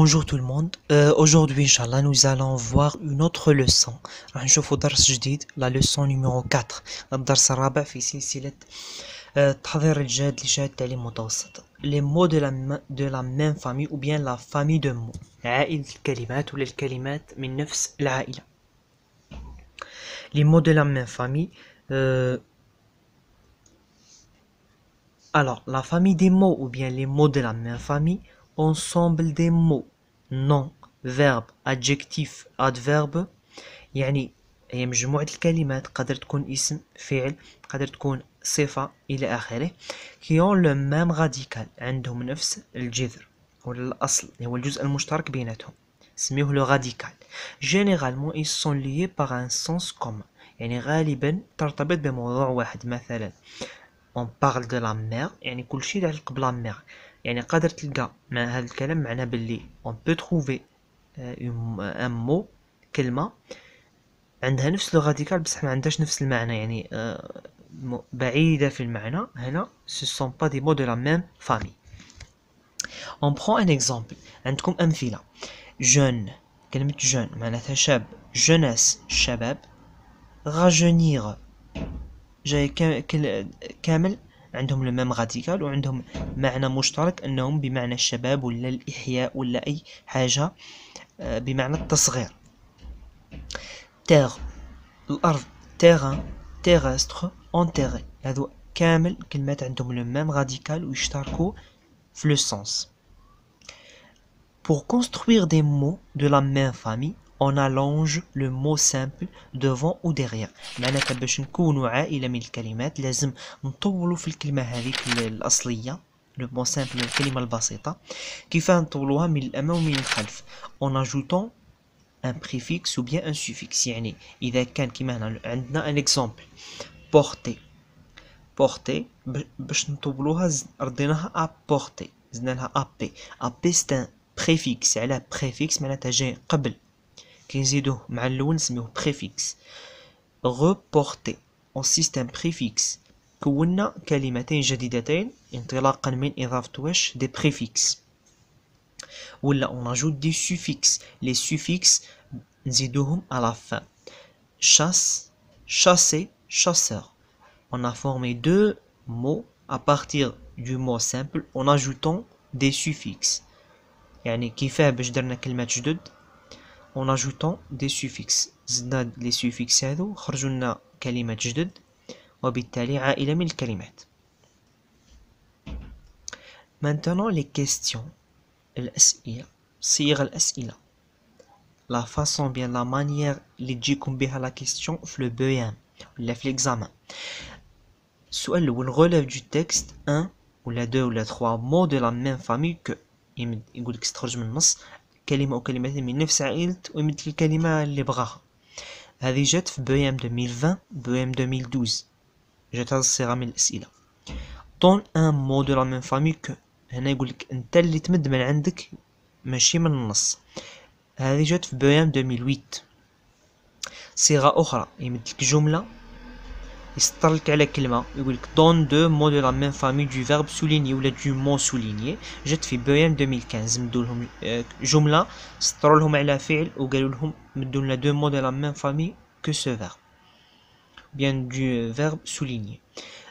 Bonjour tout le monde. Aujourd'hui, Inch'Allah, nous allons voir une autre leçon. راح نشوفوا درس جديد, la leçon numéro 4. الدرس الرابع في سلسلة تحضير الجاد لشهادة التعليم المتوسط. Les mots de la même famille ou bien la famille de mots. عائلة الكلمات ولا الكلمات من نفس العائلة. Les mots de la même famille. Alors, la famille des mots ou bien les mots de la même famille, ensemble des mots, nom, verbe, adjectif, adverbe. يعني هي مجموعة الكلمات قادر تكون اسم فعل قادر تكون صفة إلى آخره qui ont le même radical عندهم نفس الجذر ولا الأصل هو الجزء المشترك بيناتهم نسميه le radical. Généralement ils sont liés par un sens commun يعني غالبا ترتبط بموضوع واحد. مثلا on parle de la mer يعني كل شيء يتعلق بلا mer يعني قادر تلقى مع هذا الكلام معناه باللي on peut trouver un mot كلمة عندها نفس لو راديكال بصح ما عندهاش نفس المعنى يعني بعيدة في المعنى. هنا ce sont pas des mots de la même famille. On prend un exemple. عندكم أمثلة. jeune كلمة jeune معناتها شاب jeunesse شباب. rajeunir جاي كامل عندهم لو ميم راديكال وعندهم معنى مشترك انهم بمعنى الشباب ولا الاحياء ولا اي حاجه بمعنى التصغير. تير الارض تيران تيرستر انتيري هذو كامل كلمات عندهم لو ميم راديكال ويشتركوا في لو سونس. Pour construire des mots de la même famille on allonge le mot simple devant ou derrière. معناتها باش نكونوا عائلة من الكلمات لازم نطولوا في الكلمة هذيك الأصلية le mot simple الكلمة البسيطة كيف نطولوها من الأمام ومن الخلف en ajoutant un préfixe ou bien un suffixe. يعني إذا كان كيما هنا عندنا un exemple porter porter باش نطولوها رديناها à porter زدنا لها ap ap c'est un préfixe. على préfixe معناتها جاي قبل كي نزيدوه مع الأول نسميوه بريفيكس. reporter en système préfixe كونا كلمتين جديدتين انطلاقا من إضافة واش des préfixes ولا on ajoute des suffixes. les suffixes نزيدوهم à la fin. chasse chasser chasseur. On a formé deux mots à partir du mot simple en ajoutant des suffixes. يعني كيفاه باش درنا كلمات جدد en ajoutant des suffixes. زدنا les suffixes هذو خرجوا لنا كلمات جدد وبالتالي عائلة من الكلمات. Maintenant les questions الأسئلة صيغ الأسئلة la façon bien la manière اللي تجيكم بها la question في le BEM ولا في l'examen. السؤال الأول relève du texte un ولا deux ولا trois mots de la même famille que يقولك استخرج من النص كلمة أو كلمتين من نفس عائلة ومثل الكلمة اللي بغاها. هذه جات في BEM 2020 BEM 2012 جات هذه الصيغة من الأسئلة. Donne un mot de la même famille que هنا يقولك أنت اللي تمد من عندك ماشي من النص. هذه جات في BEM 2008. صيغة أخرى يمدلك جملة يسطرلك على كلمة يقولك donne deux mots de la même famille du verbe souligner ولا du mot souligner. جات في BEM 2015 مدوا لهم جملة سطروا لهم على فعل وقالوا لهم مدوا لنا deux mots de la même famille que ce verbe bien du verbe souligner.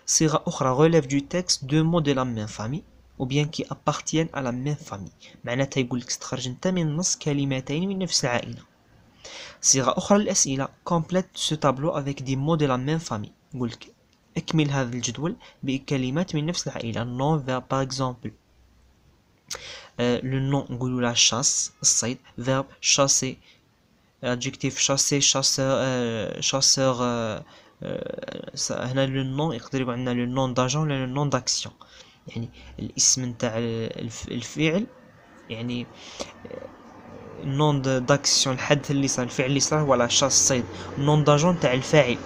صيغة أخرى relève du texte deux mots de la même famille ou bien qui appartiennent à la même famille. معناتها يقولك استخرج انت من النص كلمتين من نفس العائلة. صيغة أخرى للأسئلة complète ce tableau avec des mots de la même famille. يقولك اكمل هذا الجدول بكلمات من نفس العائلة. nom verbe par exemple le nom نقولوا la chasse الصيد verbe chasser adjectif chasser chasseur chasseur هنا le nom يقدر يكون عندنا le nom d'agent ولا le nom d'action. يعني الاسم نتاع الفعل يعني نون داكسيون الحدث اللي صار الفعل اللي صار ولا شاس الصيد. نون داجون تاع الفاعل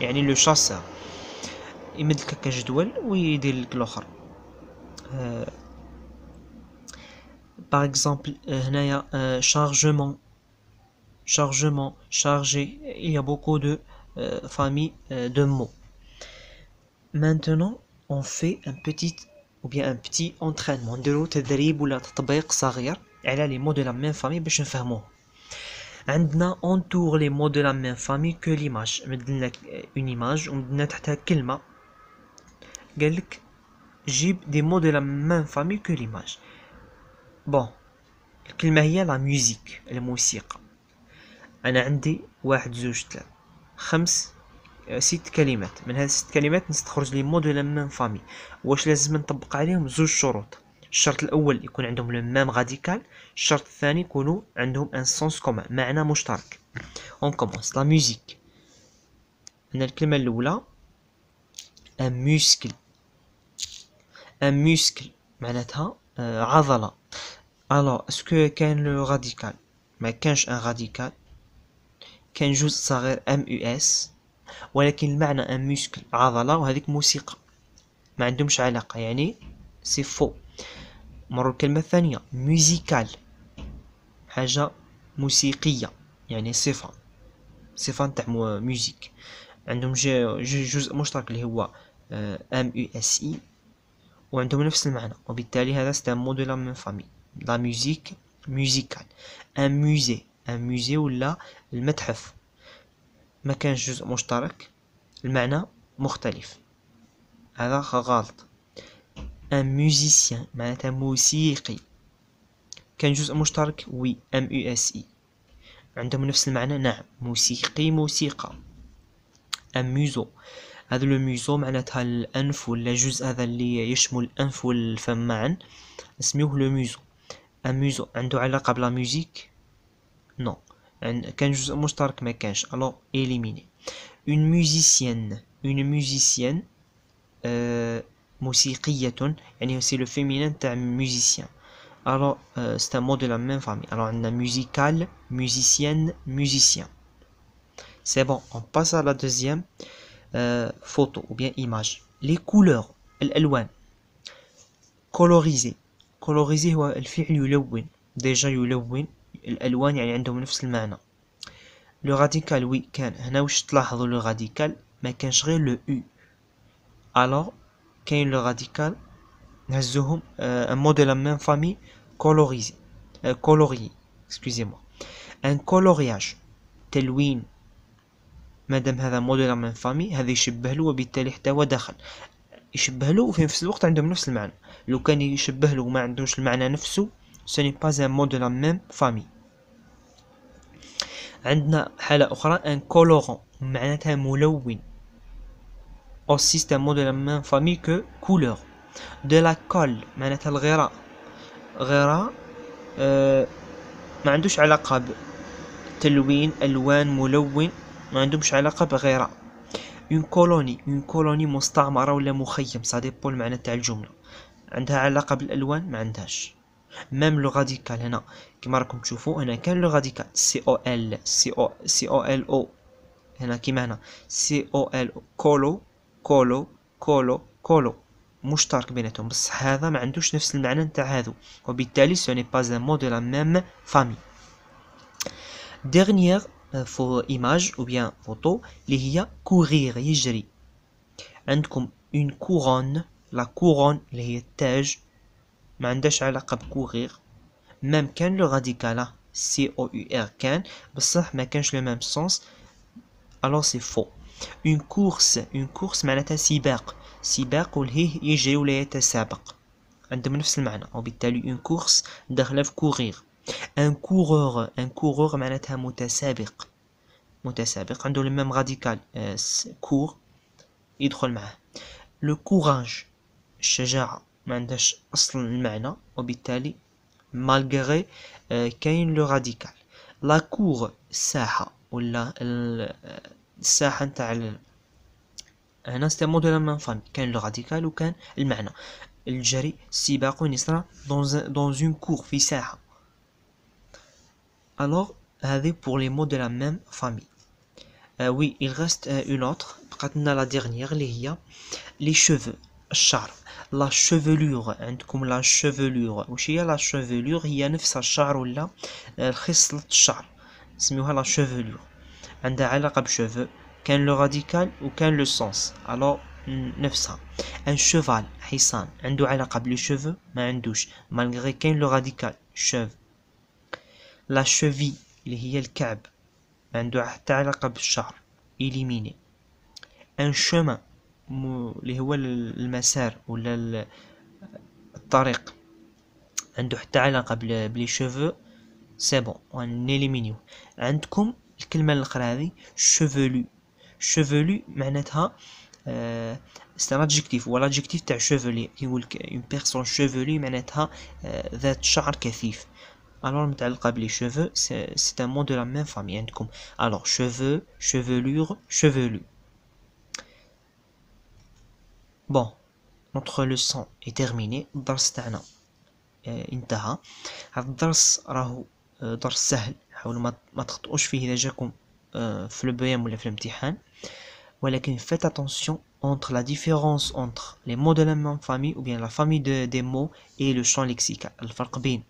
يعني لو شاسور يمدلك هكا جدول ويدير لك الاخر. باغ اكزومبل هنايا شارجمون chargement chargé. Il y a beaucoup de familles de mots. Maintenant on fait un petit entraînement نديرو تدريب ولا تطبيق صغير على لي مو دو لا ميم فامي باش نفهموه. عندنا entoure les mots de la même famille que l'image. مدلنا une image ومدلنا تحتها كلمة قالك جيب des mots de la même famille que l'image. بون الكلمة هي لا ميوزيك، الموسيقى. أنا عندي 1 2 3 5 6 كلمات، من هاد 6 كلمات نستخرج لي مو دو لا ميم فامي. واش لازم نطبق عليهم 2 شروط. الشرط الأول يكون عندهم لو ميم غاديكال، الشرط الثاني يكونوا عندهم ان سونس كومان، معنى مشترك. اون كومونس لا ميوزيك. عندنا الكلمة الأولى ان موسكل. ان موسكل معناتها عضلة. الو اسكو كاين لو غاديكال؟ ما كانش ان غاديكال، كان جزء صغير ام يو اس، ولكن المعنى ان موسكل عضلة وهذيك موسيقى، ما عندهمش علاقة، يعني سي فو. مروا الكلمة الثانية موسيكال، حاجة موسيقية، يعني صفة نتاع موسيك. عندهم جزء مشترك اللي هو ام يو اس اي، وعندهم نفس المعنى، وبالتالي هذا سي ان مو دو لا ميم فامي. لا ميوزيك موسيكال. ان موزي ولا المتحف، ما كانش جزء مشترك، المعنى مختلف، هذا غلط. ان موزيسيان معناتها موسيقي، كان جزء مشترك وي ام يو اس اي، عندهم نفس المعنى، نعم موسيقي موسيقى. ان ميوزو، هذا لو ميوزو معناتها الانف ولا جزء هذا اللي يشمل الانف والفم معا، نسميوه لو ميوزو. ان ميوزو عنده علاقة بلا ميوزيك؟ نو. كان جزء مشترك؟ ما كانش، الو إليميني. اون موزيسيان موسيقية، يعني سي لو فيمينين تاع موزيسيان. الو سي ان مو دو لا ميم فامي. الو عندنا موسيكال موزيسيان موزيسيان. C'est bon, on passe à la deuxième photo ou bien image. Les couleurs, الألوان. coloriser. coloriser هو الفعل يلون. déjà يلون، الألوان يعني عندهم نفس المعنى. لو راديكال وي كان، هنا واش تلاحظوا لو راديكال ما كانش غير لو او. alors كاين لو راديكال نهزوهم un mot de la même famille coloriser colorier excusez-moi. un coloriage تلوين، مادام هذا مو دو لا ميم فامي هذا يشبه له، وبالتالي حتى هو دخل يشبه له وفي نفس الوقت عندهم نفس المعنى. لو كان يشبه له وما عندوش المعنى نفسه سوني با ان مو دو لا ميم فامي. عندنا حالة أخرى ان كولورون معناتها ملون، aussi c'est un mot de la même famille que couleur. de la colle معناتها الغراء. غراء ما عندوش علاقة بتلوين، ألوان، ملون، ما عندهمش علاقة بغراء. une colonie مستعمرة ولا مخيم، ça dépend المعنى تاع الجملة. عندها علاقة بالألوان؟ ما عندهاش. ميم لو راديكال هنا كما راكم تشوفوا، هنا كان لو راديكال سي او ال او، هنا كيما هنا سي او ال او، كولو مشترك بيناتهم، بصح هذا ما عندوش نفس المعنى نتاع هذو، وبالتالي سو ني با ان مو دو لا ميم فامي. dernière image ou bien photo اللي هي courir يجري. عندكم une couronne، la couronne اللي هي التاج ما عندهاش علاقة بكوغير، مام كان لو راديكال سي او يو ار كان، بصح ما كانش لو ميم سونس، alors c'est faux. une course معناتها سباق والهيه يجري ولا يتسابق، عندهم نفس المعنى، وبالتالي une course داخله في courir. un coureur معناتها متسابق عنده الميم راديكال كور يدخل معه. le courage الشجاعة ما عندهاش أصلا المعنى، وبالتالي malgré كاين لو راديكال. la cour الساحة ولا الساحة نتاع هنا سي مو دو لا ميم فامي، كاين لو راديكال وكان المعنى. الجري السباق يصرى dans une cour في ساحة. alors هذه pour les mots de la même famille. oui il reste une autre، بقات لنا la dernière اللي هي les cheveux الشعر. لا chevelure، عندكم لا chevelure، وش هي لا chevelure؟ هي نفس الشعر ولا خصلة الشعر، نسميوها لا chevelure، عندها علاقة بشوفو، كان لو راديكال وكان لو سونس، الو نفسها. ان شوفال حصان عنده علاقة بلي شوفو؟ ما عندوش، مالغري كاين لو راديكال شوف لا cheville اللي هي الكعب ما عنده حتى علاقة بالشعر إليميني. ان chemin اللي هو المسار ولا الطريق عنده حتى علاقة بلي شوفو سي بون ونيليمينيو. عندكم الكلمة الأخرى هذه chevelu. chevelu معناتها سي ان ادجكتيف ولا ادجكتيف تاع chevelu كي يقولك اون بيرسون chevelu معناتها ذات شعر كثيف. alors متعلقة بلي cheveux c'est un mot de la même famille. عندكم alors cheveux, chevelure, chevelu. bon notre leçon est terminée. الدرس تاعنا انتهى. هذا الدرس راهو درس سهل، حاولوا ما تخطئوش فيه إذا جاكم في البيان ولا في الامتحان، ولكن faites attention entre la différence entre les mots de la même famille ou bien la famille des mots et le champ lexical. الفرق بين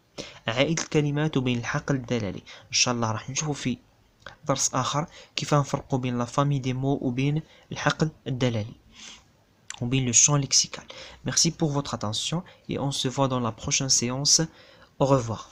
عائلة الكلمات وبين الحقل الدلالي. إن شاء الله راح نشوفوا في درس آخر كيف نفرقوا بين la famille des mots وبين الحقل الدلالي ou bien le champ lexical. Merci pour votre attention et on se voit dans la prochaine séance. Au revoir.